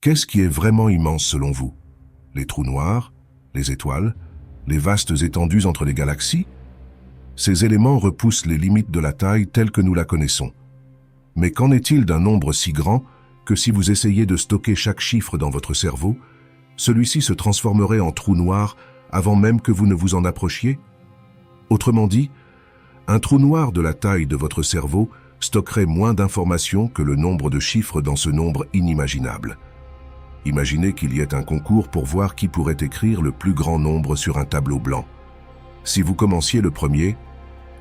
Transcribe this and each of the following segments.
Qu'est-ce qui est vraiment immense selon vous? Les trous noirs? Les étoiles? Les vastes étendues entre les galaxies? Ces éléments repoussent les limites de la taille telle que nous la connaissons. Mais qu'en est-il d'un nombre si grand que si vous essayez de stocker chaque chiffre dans votre cerveau, celui-ci se transformerait en trou noir avant même que vous ne vous en approchiez? Autrement dit, un trou noir de la taille de votre cerveau stockerait moins d'informations que le nombre de chiffres dans ce nombre inimaginable. Imaginez qu'il y ait un concours pour voir qui pourrait écrire le plus grand nombre sur un tableau blanc. Si vous commenciez le premier,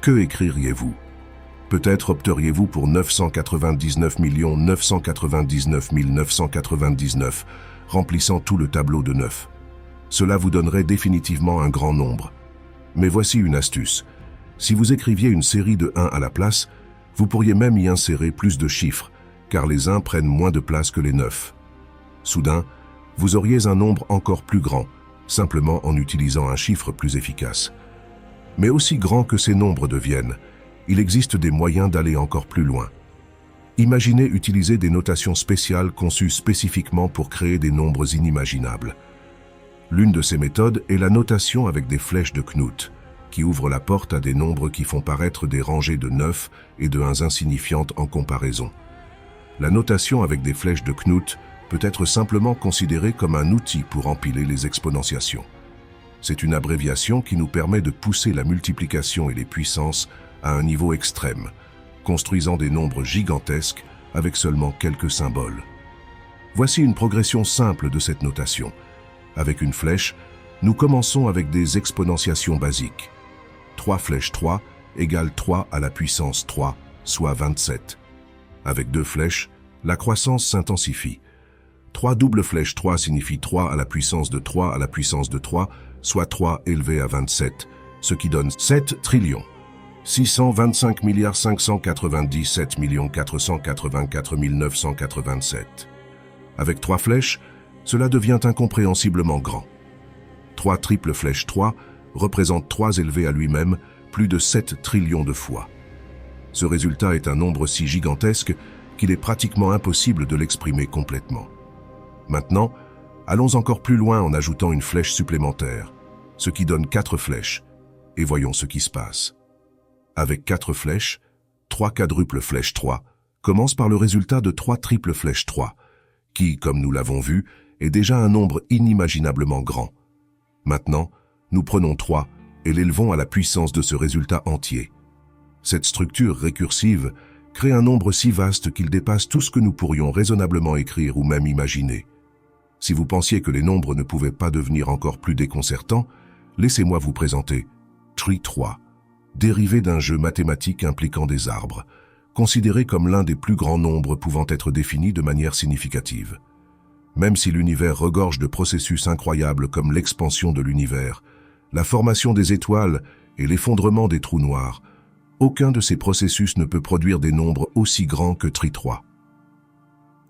que écririez-vous? Peut-être opteriez-vous pour 999 999 999, remplissant tout le tableau de 9. Cela vous donnerait définitivement un grand nombre. Mais voici une astuce. Si vous écriviez une série de 1 à la place, vous pourriez même y insérer plus de chiffres, car les 1 prennent moins de place que les 9. Soudain, vous auriez un nombre encore plus grand, simplement en utilisant un chiffre plus efficace. Mais aussi grand que ces nombres deviennent, il existe des moyens d'aller encore plus loin. Imaginez utiliser des notations spéciales conçues spécifiquement pour créer des nombres inimaginables. L'une de ces méthodes est la notation avec des flèches de Knuth, qui ouvre la porte à des nombres qui font paraître des rangées de 9 et de 1 insignifiantes en comparaison. La notation avec des flèches de Knuth peut être simplement considérée comme un outil pour empiler les exponentiations. C'est une abréviation qui nous permet de pousser la multiplication et les puissances à un niveau extrême, construisant des nombres gigantesques avec seulement quelques symboles. Voici une progression simple de cette notation. Avec une flèche, nous commençons avec des exponentiations basiques. 3 flèches 3 égale 3 à la puissance 3, soit 27. Avec 2 flèches, la croissance s'intensifie. 3 doubles flèches 3 signifie 3 à la puissance de 3 à la puissance de 3, soit 3 élevé à 27, ce qui donne 7 trillions. 625 597 484 987. Avec 3 flèches, cela devient incompréhensiblement grand. 3 triples flèches 3 représentent 3 élevé à lui-même plus de 7 trillions de fois. Ce résultat est un nombre si gigantesque qu'il est pratiquement impossible de l'exprimer complètement. Maintenant, allons encore plus loin en ajoutant une flèche supplémentaire, ce qui donne 4 flèches, et voyons ce qui se passe. Avec 4 flèches, 3 quadruples flèches 3 commence par le résultat de 3 triples flèches 3, qui, comme nous l'avons vu, est déjà un nombre inimaginablement grand. Maintenant, nous prenons 3 et l'élevons à la puissance de ce résultat entier. Cette structure récursive crée un nombre si vaste qu'il dépasse tout ce que nous pourrions raisonnablement écrire ou même imaginer. Si vous pensiez que les nombres ne pouvaient pas devenir encore plus déconcertants, laissez-moi vous présenter Tree 3, dérivé d'un jeu mathématique impliquant des arbres, considéré comme l'un des plus grands nombres pouvant être définis de manière significative. Même si l'univers regorge de processus incroyables comme l'expansion de l'univers, la formation des étoiles et l'effondrement des trous noirs, aucun de ces processus ne peut produire des nombres aussi grands que Tree 3.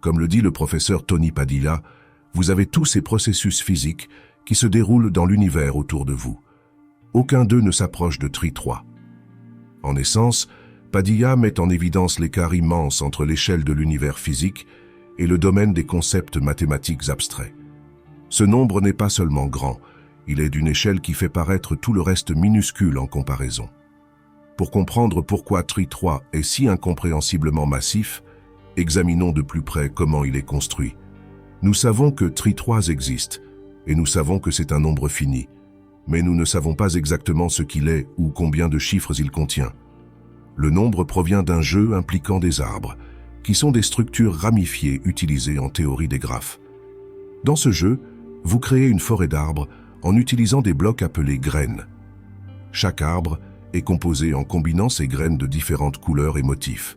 Comme le dit le professeur Tony Padilla, vous avez tous ces processus physiques qui se déroulent dans l'univers autour de vous. Aucun d'eux ne s'approche de Tree 3. En essence, Padilla met en évidence l'écart immense entre l'échelle de l'univers physique et le domaine des concepts mathématiques abstraits. Ce nombre n'est pas seulement grand, il est d'une échelle qui fait paraître tout le reste minuscule en comparaison. Pour comprendre pourquoi Tree 3 est si incompréhensiblement massif, examinons de plus près comment il est construit. Nous savons que Tree 3 existe, et nous savons que c'est un nombre fini, mais nous ne savons pas exactement ce qu'il est ou combien de chiffres il contient. Le nombre provient d'un jeu impliquant des arbres, qui sont des structures ramifiées utilisées en théorie des graphes. Dans ce jeu, vous créez une forêt d'arbres en utilisant des blocs appelés graines. Chaque arbre est composé en combinant ces graines de différentes couleurs et motifs.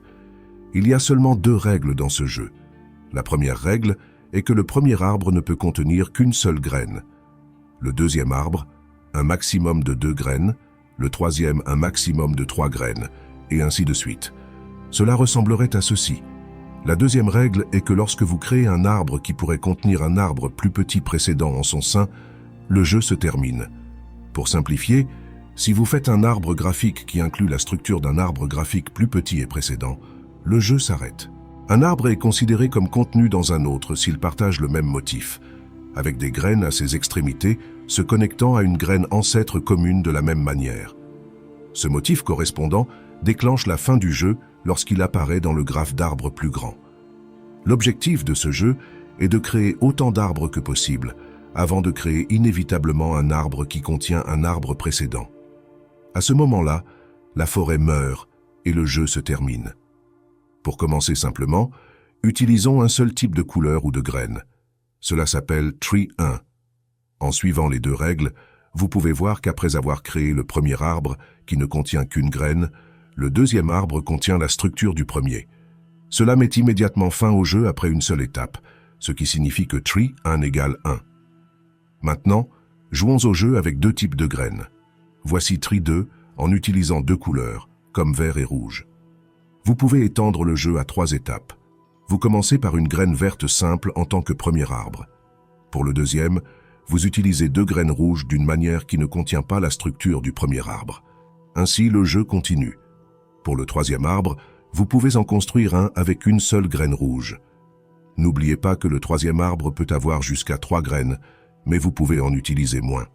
Il y a seulement 2 règles dans ce jeu. La première règle est que le premier arbre ne peut contenir qu'une seule graine. Le deuxième arbre, un maximum de 2 graines, le troisième un maximum de 3 graines, et ainsi de suite. Cela ressemblerait à ceci. La deuxième règle est que lorsque vous créez un arbre qui pourrait contenir un arbre plus petit précédent en son sein, le jeu se termine. Pour simplifier, si vous faites un arbre graphique qui inclut la structure d'un arbre graphique plus petit et précédent, le jeu s'arrête. Un arbre est considéré comme contenu dans un autre s'il partage le même motif, avec des graines à ses extrémités se connectant à une graine ancêtre commune de la même manière. Ce motif correspondant déclenche la fin du jeu lorsqu'il apparaît dans le graphe d'arbres plus grand. L'objectif de ce jeu est de créer autant d'arbres que possible, avant de créer inévitablement un arbre qui contient un arbre précédent. À ce moment-là, la forêt meurt et le jeu se termine. Pour commencer simplement, utilisons un seul type de couleur ou de graine. Cela s'appelle Tree 1. En suivant les deux règles, vous pouvez voir qu'après avoir créé le premier arbre, qui ne contient qu'une graine, le deuxième arbre contient la structure du premier. Cela met immédiatement fin au jeu après une seule étape, ce qui signifie que Tree 1 égale 1. Maintenant, jouons au jeu avec deux types de graines. Voici Tree 2 en utilisant deux couleurs, comme vert et rouge. Vous pouvez étendre le jeu à 3 étapes. Vous commencez par une graine verte simple en tant que premier arbre. Pour le deuxième, vous utilisez 2 graines rouges d'une manière qui ne contient pas la structure du premier arbre. Ainsi, le jeu continue. Pour le troisième arbre, vous pouvez en construire un avec une seule graine rouge. N'oubliez pas que le troisième arbre peut avoir jusqu'à 3 graines, mais vous pouvez en utiliser moins.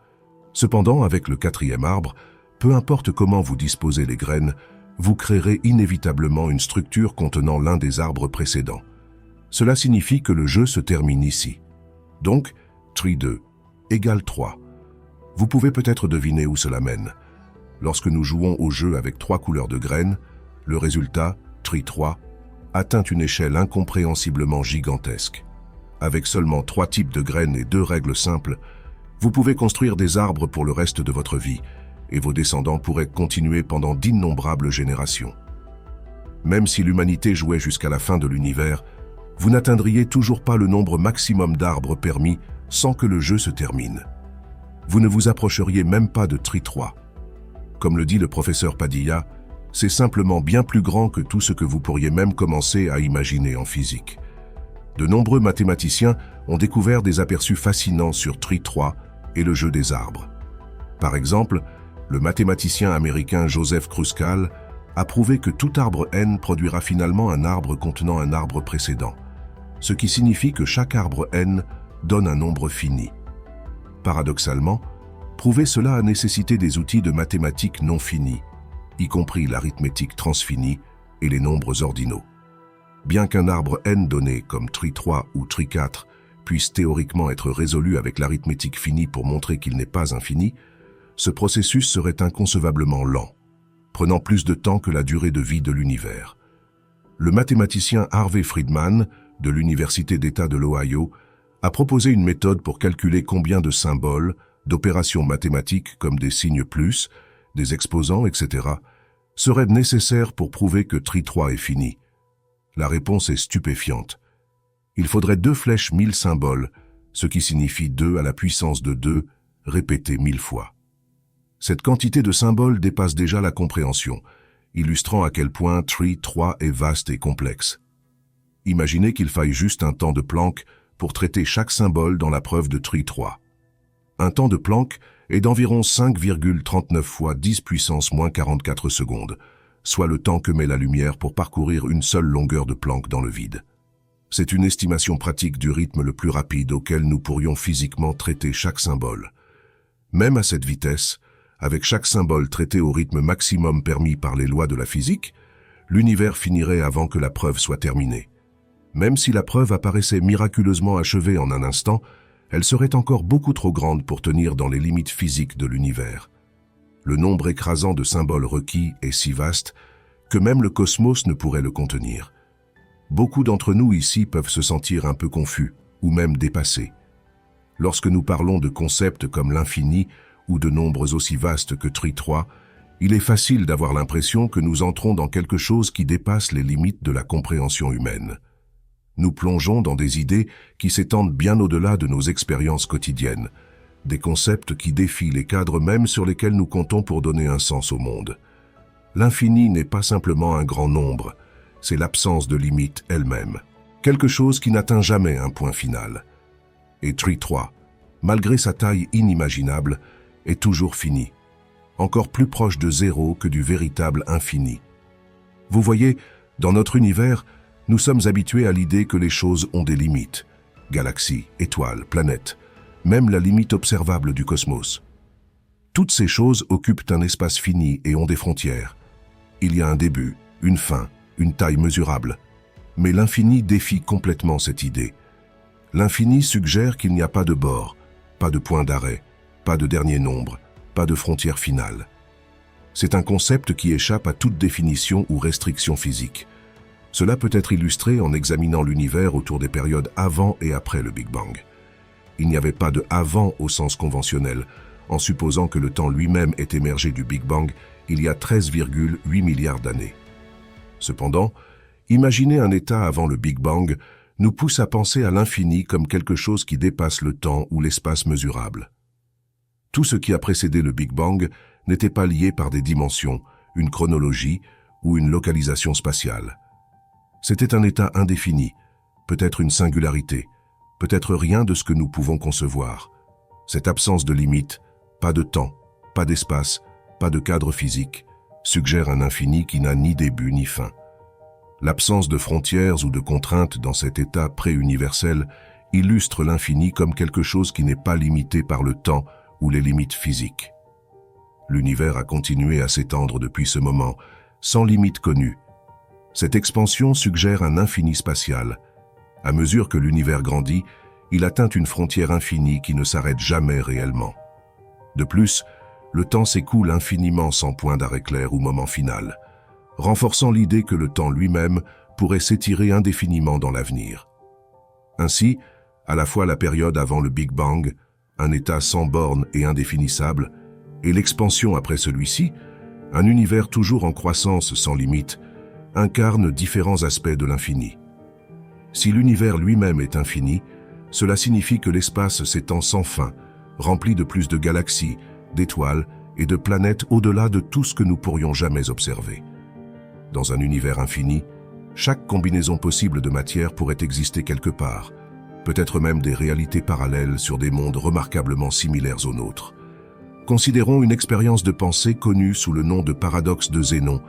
Cependant, avec le quatrième arbre, peu importe comment vous disposez les graines, vous créerez inévitablement une structure contenant l'un des arbres précédents. Cela signifie que le jeu se termine ici. Donc, Tree 2 égale 3. Vous pouvez peut-être deviner où cela mène. Lorsque nous jouons au jeu avec 3 couleurs de graines, le résultat, Tree 3, atteint une échelle incompréhensiblement gigantesque. Avec seulement 3 types de graines et 2 règles simples, vous pouvez construire des arbres pour le reste de votre vie, et vos descendants pourraient continuer pendant d'innombrables générations. Même si l'humanité jouait jusqu'à la fin de l'univers, vous n'atteindriez toujours pas le nombre maximum d'arbres permis sans que le jeu se termine. Vous ne vous approcheriez même pas de Tree 3. Comme le dit le professeur Padilla, c'est simplement bien plus grand que tout ce que vous pourriez même commencer à imaginer en physique. De nombreux mathématiciens ont découvert des aperçus fascinants sur Tree 3 et le jeu des arbres. Par exemple, le mathématicien américain Joseph Kruskal a prouvé que tout arbre n produira finalement un arbre contenant un arbre précédent, ce qui signifie que chaque arbre n donne un nombre fini. Paradoxalement, prouver cela a nécessité des outils de mathématiques non finis, y compris l'arithmétique transfinie et les nombres ordinaux. Bien qu'un arbre n donné, comme Tree 3 ou Tree 4, puisse théoriquement être résolu avec l'arithmétique finie pour montrer qu'il n'est pas infini, ce processus serait inconcevablement lent, prenant plus de temps que la durée de vie de l'univers. Le mathématicien Harvey Friedman, de l'Université d'État de l'Ohio, a proposé une méthode pour calculer combien de symboles, d'opérations mathématiques comme des signes plus, des exposants, etc., seraient nécessaires pour prouver que Tree 3 est fini. La réponse est stupéfiante. Il faudrait 2 flèches 1000 symboles, ce qui signifie 2 à la puissance de 2, répété 1000 fois. Cette quantité de symboles dépasse déjà la compréhension, illustrant à quel point Tree 3 est vaste et complexe. Imaginez qu'il faille juste un temps de Planck pour traiter chaque symbole dans la preuve de Tree 3. Un temps de Planck est d'environ 5,39 fois 10 puissance moins 44 secondes, soit le temps que met la lumière pour parcourir une seule longueur de Planck dans le vide. C'est une estimation pratique du rythme le plus rapide auquel nous pourrions physiquement traiter chaque symbole. Même à cette vitesse, avec chaque symbole traité au rythme maximum permis par les lois de la physique, l'univers finirait avant que la preuve soit terminée. Même si la preuve apparaissait miraculeusement achevée en un instant, elle serait encore beaucoup trop grande pour tenir dans les limites physiques de l'univers. Le nombre écrasant de symboles requis est si vaste que même le cosmos ne pourrait le contenir. Beaucoup d'entre nous ici peuvent se sentir un peu confus ou même dépassés. Lorsque nous parlons de concepts comme l'infini ou de nombres aussi vastes que Tree 3, il est facile d'avoir l'impression que nous entrons dans quelque chose qui dépasse les limites de la compréhension humaine. Nous plongeons dans des idées qui s'étendent bien au-delà de nos expériences quotidiennes, des concepts qui défient les cadres mêmes sur lesquels nous comptons pour donner un sens au monde. L'infini n'est pas simplement un grand nombre, c'est l'absence de limite elle-même, quelque chose qui n'atteint jamais un point final. Et Tree 3, malgré sa taille inimaginable, est toujours fini, encore plus proche de zéro que du véritable infini. Vous voyez, dans notre univers, Nous sommes habitués à l'idée que les choses ont des limites. Galaxies, étoiles, planètes, même la limite observable du cosmos. Toutes ces choses occupent un espace fini et ont des frontières. Il y a un début, une fin, une taille mesurable. Mais l'infini défie complètement cette idée. L'infini suggère qu'il n'y a pas de bord, pas de point d'arrêt, pas de dernier nombre, pas de frontière finale. C'est un concept qui échappe à toute définition ou restriction physique. Cela peut être illustré en examinant l'univers autour des périodes avant et après le Big Bang. Il n'y avait pas de « avant » au sens conventionnel, en supposant que le temps lui-même ait émergé du Big Bang il y a 13,8 milliards d'années. Cependant, imaginer un état avant le Big Bang nous pousse à penser à l'infini comme quelque chose qui dépasse le temps ou l'espace mesurable. Tout ce qui a précédé le Big Bang n'était pas lié par des dimensions, une chronologie ou une localisation spatiale. C'était un état indéfini, peut-être une singularité, peut-être rien de ce que nous pouvons concevoir. Cette absence de limite, pas de temps, pas d'espace, pas de cadre physique, suggère un infini qui n'a ni début ni fin. L'absence de frontières ou de contraintes dans cet état pré-universel illustre l'infini comme quelque chose qui n'est pas limité par le temps ou les limites physiques. L'univers a continué à s'étendre depuis ce moment, sans limite connue. Cette expansion suggère un infini spatial. À mesure que l'univers grandit, il atteint une frontière infinie qui ne s'arrête jamais réellement. De plus, le temps s'écoule infiniment sans point d'arrêt clair ou moment final, renforçant l'idée que le temps lui-même pourrait s'étirer indéfiniment dans l'avenir. Ainsi, à la fois la période avant le Big Bang, un état sans bornes et indéfinissable, et l'expansion après celui-ci, un univers toujours en croissance sans limite, incarnent différents aspects de l'infini. Si l'univers lui-même est infini, cela signifie que l'espace s'étend sans fin, rempli de plus de galaxies, d'étoiles et de planètes au-delà de tout ce que nous pourrions jamais observer. Dans un univers infini, chaque combinaison possible de matière pourrait exister quelque part, peut-être même des réalités parallèles sur des mondes remarquablement similaires aux nôtres. Considérons une expérience de pensée connue sous le nom de paradoxe de Zénon,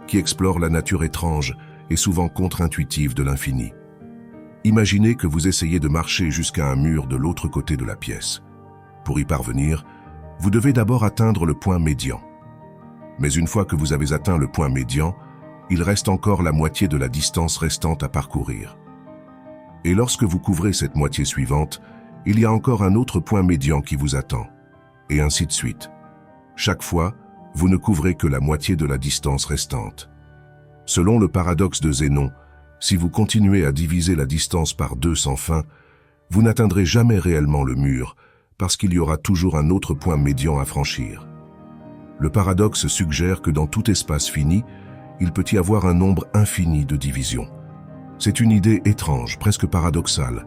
qui explore la nature étrange et souvent contre-intuitive de l'infini. Imaginez que vous essayez de marcher jusqu'à un mur de l'autre côté de la pièce. Pour y parvenir, vous devez d'abord atteindre le point médian. Mais une fois que vous avez atteint le point médian, il reste encore la moitié de la distance restante à parcourir. Et lorsque vous couvrez cette moitié suivante, il y a encore un autre point médian qui vous attend. Et ainsi de suite. Chaque fois, vous ne couvrez que la moitié de la distance restante. Selon le paradoxe de Zénon, si vous continuez à diviser la distance par 2 sans fin, vous n'atteindrez jamais réellement le mur, parce qu'il y aura toujours un autre point médian à franchir. Le paradoxe suggère que dans tout espace fini, il peut y avoir un nombre infini de divisions. C'est une idée étrange, presque paradoxale.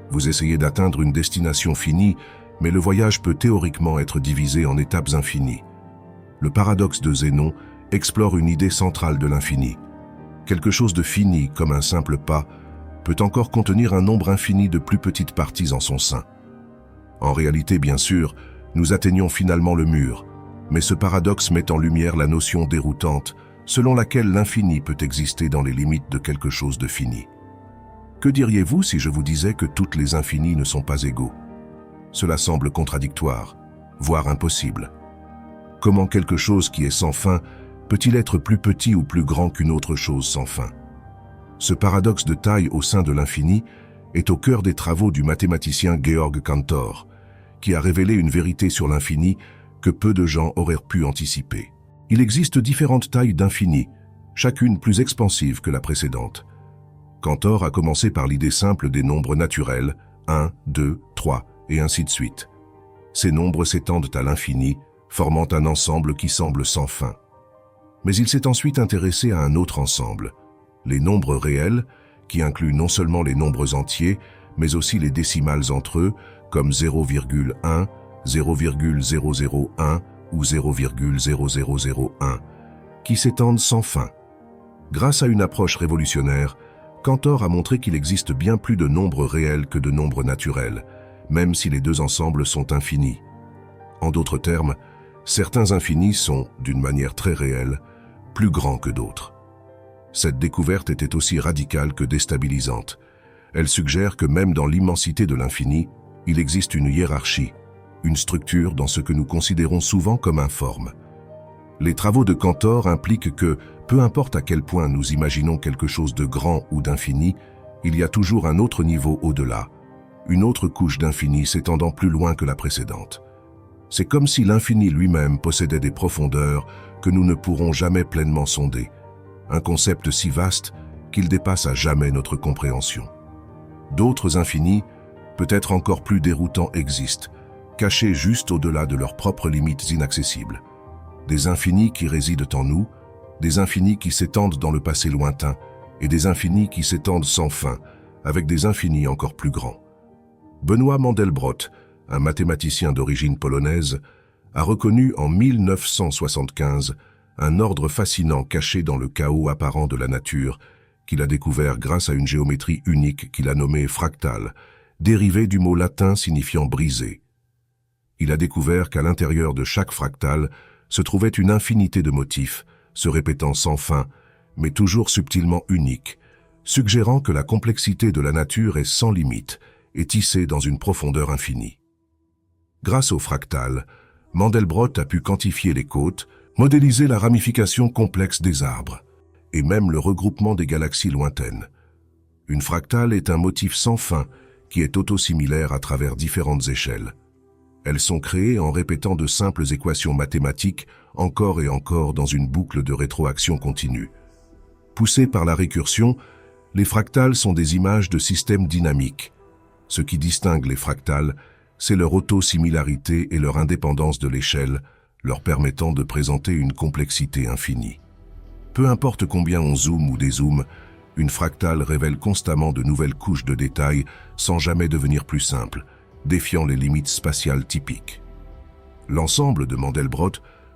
Vous essayez d'atteindre une destination finie, mais le voyage peut théoriquement être divisé en étapes infinies. Le paradoxe de Zénon explore une idée centrale de l'infini. Quelque chose de fini, comme un simple pas, peut encore contenir un nombre infini de plus petites parties en son sein. En réalité, bien sûr, nous atteignons finalement le mur, mais ce paradoxe met en lumière la notion déroutante selon laquelle l'infini peut exister dans les limites de quelque chose de fini. Que diriez-vous si je vous disais que toutes les infinis ne sont pas égaux? Cela semble contradictoire, voire impossible. Comment quelque chose qui est sans fin peut-il être plus petit ou plus grand qu'une autre chose sans fin? Ce paradoxe de taille au sein de l'infini est au cœur des travaux du mathématicien Georg Cantor, qui a révélé une vérité sur l'infini que peu de gens auraient pu anticiper. Il existe différentes tailles d'infini, chacune plus expansive que la précédente. Cantor a commencé par l'idée simple des nombres naturels, 1, 2, 3, et ainsi de suite. Ces nombres s'étendent à l'infini, formant un ensemble qui semble sans fin. Mais il s'est ensuite intéressé à un autre ensemble, les nombres réels, qui incluent non seulement les nombres entiers, mais aussi les décimales entre eux, comme 0,1, 0,001 ou 0,0001, qui s'étendent sans fin. Grâce à une approche révolutionnaire, Cantor a montré qu'il existe bien plus de nombres réels que de nombres naturels, même si les deux ensembles sont infinis. En d'autres termes, certains infinis sont, d'une manière très réelle, plus grands que d'autres. Cette découverte était aussi radicale que déstabilisante. Elle suggère que même dans l'immensité de l'infini, il existe une hiérarchie, une structure dans ce que nous considérons souvent comme informe. Les travaux de Cantor impliquent que, peu importe à quel point nous imaginons quelque chose de grand ou d'infini, il y a toujours un autre niveau au-delà, une autre couche d'infini s'étendant plus loin que la précédente. C'est comme si l'infini lui-même possédait des profondeurs que nous ne pourrons jamais pleinement sonder, un concept si vaste qu'il dépasse à jamais notre compréhension. D'autres infinis, peut-être encore plus déroutants, existent, cachés juste au-delà de leurs propres limites inaccessibles. Des infinis qui résident en nous, des infinis qui s'étendent dans le passé lointain, et des infinis qui s'étendent sans fin, avec des infinis encore plus grands. Benoît Mandelbrot, un mathématicien d'origine polonaise, a reconnu en 1975 un ordre fascinant caché dans le chaos apparent de la nature, qu'il a découvert grâce à une géométrie unique qu'il a nommée fractale, dérivée du mot latin signifiant briser. Il a découvert qu'à l'intérieur de chaque fractale se trouvait une infinité de motifs, se répétant sans fin, mais toujours subtilement uniques, suggérant que la complexité de la nature est sans limite et tissée dans une profondeur infinie. Grâce au fractal, Mandelbrot a pu quantifier les côtes, modéliser la ramification complexe des arbres, et même le regroupement des galaxies lointaines. Une fractale est un motif sans fin qui est autosimilaire à travers différentes échelles. Elles sont créées en répétant de simples équations mathématiques encore et encore dans une boucle de rétroaction continue. Poussées par la récursion, les fractales sont des images de systèmes dynamiques. Ce qui distingue les fractales, c'est leur autosimilarité et leur indépendance de l'échelle, leur permettant de présenter une complexité infinie. Peu importe combien on zoome ou dézoome, une fractale révèle constamment de nouvelles couches de détails sans jamais devenir plus simple, défiant les limites spatiales typiques. L'ensemble de Mandelbrot,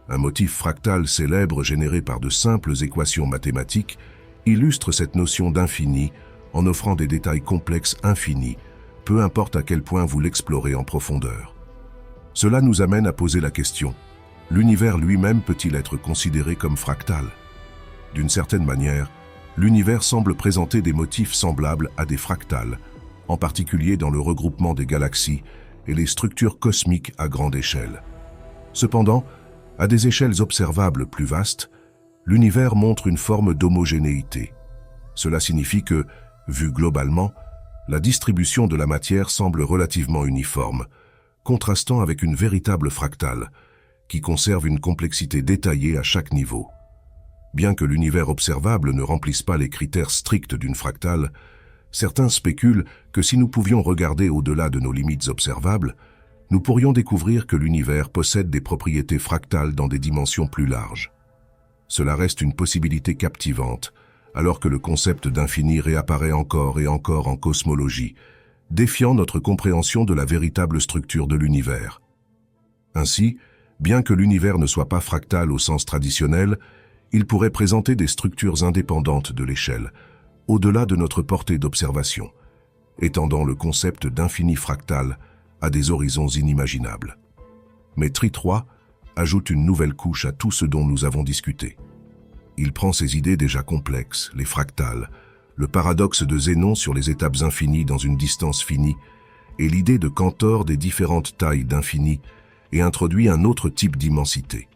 un motif fractal célèbre généré par de simples équations mathématiques, illustre cette notion d'infini en offrant des détails complexes infinis, peu importe à quel point vous l'explorez en profondeur. Cela nous amène à poser la question, l'univers lui-même peut-il être considéré comme fractal? D'une certaine manière, l'univers semble présenter des motifs semblables à des fractales, en particulier dans le regroupement des galaxies et les structures cosmiques à grande échelle. Cependant, à des échelles observables plus vastes, l'univers montre une forme d'homogénéité. Cela signifie que, vu globalement, la distribution de la matière semble relativement uniforme, contrastant avec une véritable fractale, qui conserve une complexité détaillée à chaque niveau. Bien que l'univers observable ne remplisse pas les critères stricts d'une fractale, certains spéculent que si nous pouvions regarder au-delà de nos limites observables, nous pourrions découvrir que l'univers possède des propriétés fractales dans des dimensions plus larges. Cela reste une possibilité captivante, alors que le concept d'infini réapparaît encore et encore en cosmologie, défiant notre compréhension de la véritable structure de l'univers. Ainsi, bien que l'univers ne soit pas fractal au sens traditionnel, il pourrait présenter des structures indépendantes de l'échelle, au-delà de notre portée d'observation, étendant le concept d'infini fractal à des horizons inimaginables. Mais Tri 3 ajoute une nouvelle couche à tout ce dont nous avons discuté. Il prend ces idées déjà complexes, les fractales, le paradoxe de Zénon sur les étapes infinies dans une distance finie, et l'idée de Cantor des différentes tailles d'infini, et introduit un autre type d'immensité.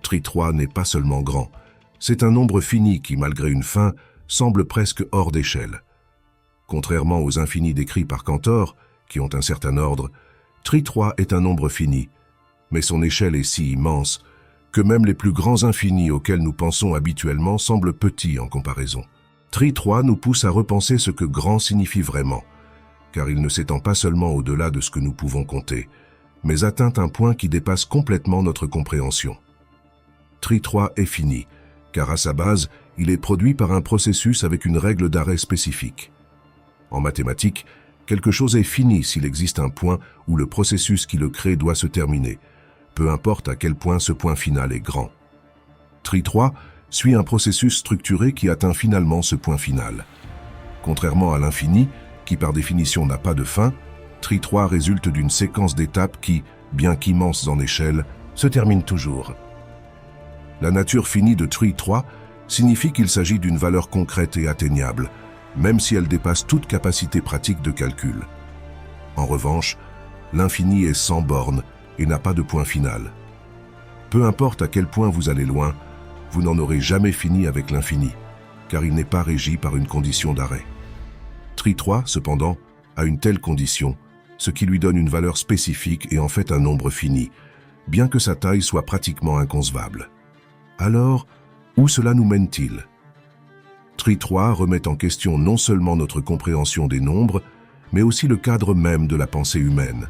Tri 3 n'est pas seulement grand, c'est un nombre fini qui, malgré une fin, semble presque hors d'échelle. Contrairement aux infinis décrits par Cantor, qui ont un certain ordre, Tri 3 est un nombre fini, mais son échelle est si immense que même les plus grands infinis auxquels nous pensons habituellement semblent petits en comparaison. Tri 3 nous pousse à repenser ce que grand signifie vraiment, car il ne s'étend pas seulement au-delà de ce que nous pouvons compter, mais atteint un point qui dépasse complètement notre compréhension. Tri 3 est fini, car à sa base, il est produit par un processus avec une règle d'arrêt spécifique. En mathématiques, quelque chose est fini s'il existe un point où le processus qui le crée doit se terminer, peu importe à quel point ce point final est grand. Tri 3 suit un processus structuré qui atteint finalement ce point final. Contrairement à l'infini, qui par définition n'a pas de fin, Tri 3 résulte d'une séquence d'étapes qui, bien qu'immenses en échelle, se termine toujours. La nature finie de Tri 3 signifie qu'il s'agit d'une valeur concrète et atteignable, même si elle dépasse toute capacité pratique de calcul. En revanche, l'infini est sans borne et n'a pas de point final. Peu importe à quel point vous allez loin, vous n'en aurez jamais fini avec l'infini, car il n'est pas régi par une condition d'arrêt. Tri 3, cependant, a une telle condition, ce qui lui donne une valeur spécifique et en fait un nombre fini, bien que sa taille soit pratiquement inconcevable. Alors, où cela nous mène-t-il? Tri 3 remet en question non seulement notre compréhension des nombres, mais aussi le cadre même de la pensée humaine.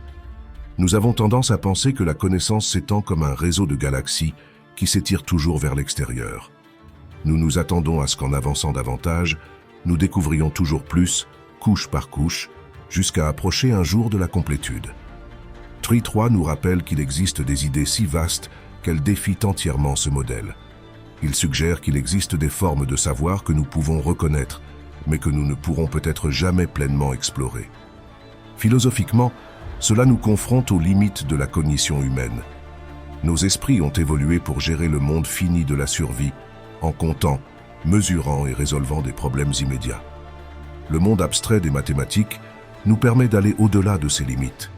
Nous avons tendance à penser que la connaissance s'étend comme un réseau de galaxies qui s'étire toujours vers l'extérieur. Nous nous attendons à ce qu'en avançant davantage, nous découvrions toujours plus, couche par couche, jusqu'à approcher un jour de la complétude. Tri 3 nous rappelle qu'il existe des idées si vastes qu'elles défient entièrement ce modèle. Il suggère qu'il existe des formes de savoir que nous pouvons reconnaître, mais que nous ne pourrons peut-être jamais pleinement explorer. Philosophiquement, cela nous confronte aux limites de la cognition humaine. Nos esprits ont évolué pour gérer le monde fini de la survie, en comptant, mesurant et résolvant des problèmes immédiats. Le monde abstrait des mathématiques nous permet d'aller au-delà de ces limites,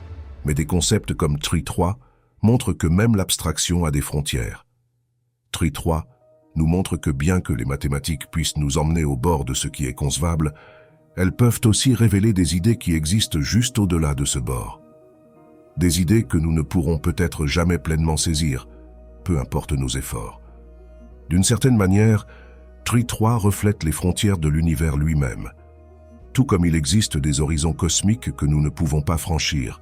mais des concepts comme Tri 3 montrent que même l'abstraction a des frontières. Tri 3 nous montre que bien que les mathématiques puissent nous emmener au bord de ce qui est concevable, elles peuvent aussi révéler des idées qui existent juste au-delà de ce bord. Des idées que nous ne pourrons peut-être jamais pleinement saisir, peu importe nos efforts. D'une certaine manière, Tri 3 reflète les frontières de l'univers lui-même. Tout comme il existe des horizons cosmiques que nous ne pouvons pas franchir,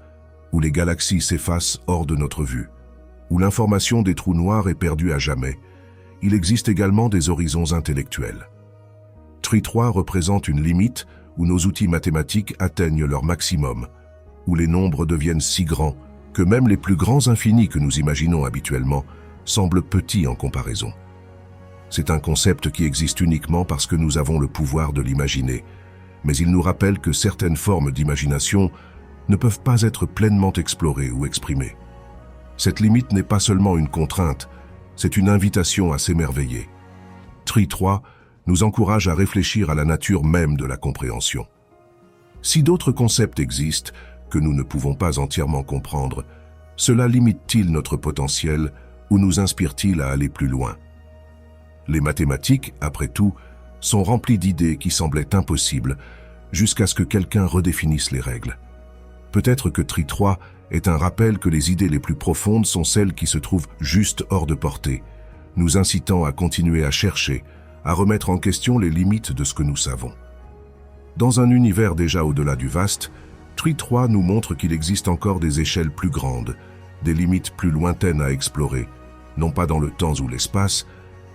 où les galaxies s'effacent hors de notre vue, où l'information des trous noirs est perdue à jamais, il existe également des horizons intellectuels. Tri 3 représente une limite où nos outils mathématiques atteignent leur maximum, où les nombres deviennent si grands que même les plus grands infinis que nous imaginons habituellement semblent petits en comparaison. C'est un concept qui existe uniquement parce que nous avons le pouvoir de l'imaginer, mais il nous rappelle que certaines formes d'imagination ne peuvent pas être pleinement explorées ou exprimées. Cette limite n'est pas seulement une contrainte, c'est une invitation à s'émerveiller. Tri 3 nous encourage à réfléchir à la nature même de la compréhension. Si d'autres concepts existent que nous ne pouvons pas entièrement comprendre, cela limite-t-il notre potentiel ou nous inspire-t-il à aller plus loin? Les mathématiques, après tout, sont remplies d'idées qui semblaient impossibles jusqu'à ce que quelqu'un redéfinisse les règles. Peut-être que Tri 3 est un rappel que les idées les plus profondes sont celles qui se trouvent juste hors de portée, nous incitant à continuer à chercher, à remettre en question les limites de ce que nous savons. Dans un univers déjà au-delà du vaste, Tri 3 nous montre qu'il existe encore des échelles plus grandes, des limites plus lointaines à explorer, non pas dans le temps ou l'espace,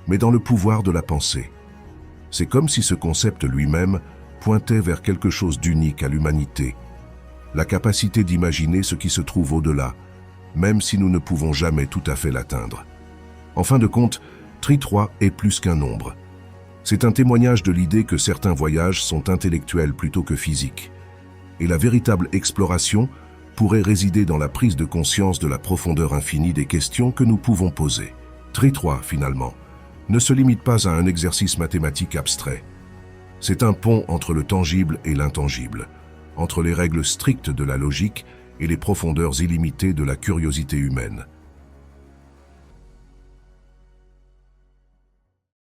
mais dans le pouvoir de la pensée. C'est comme si ce concept lui-même pointait vers quelque chose d'unique à l'humanité, la capacité d'imaginer ce qui se trouve au-delà, même si nous ne pouvons jamais tout à fait l'atteindre. En fin de compte, Tri 3 est plus qu'un nombre. C'est un témoignage de l'idée que certains voyages sont intellectuels plutôt que physiques. Et la véritable exploration pourrait résider dans la prise de conscience de la profondeur infinie des questions que nous pouvons poser. Tri 3, finalement, ne se limite pas à un exercice mathématique abstrait. C'est un pont entre le tangible et l'intangible, entre les règles strictes de la logique et les profondeurs illimitées de la curiosité humaine.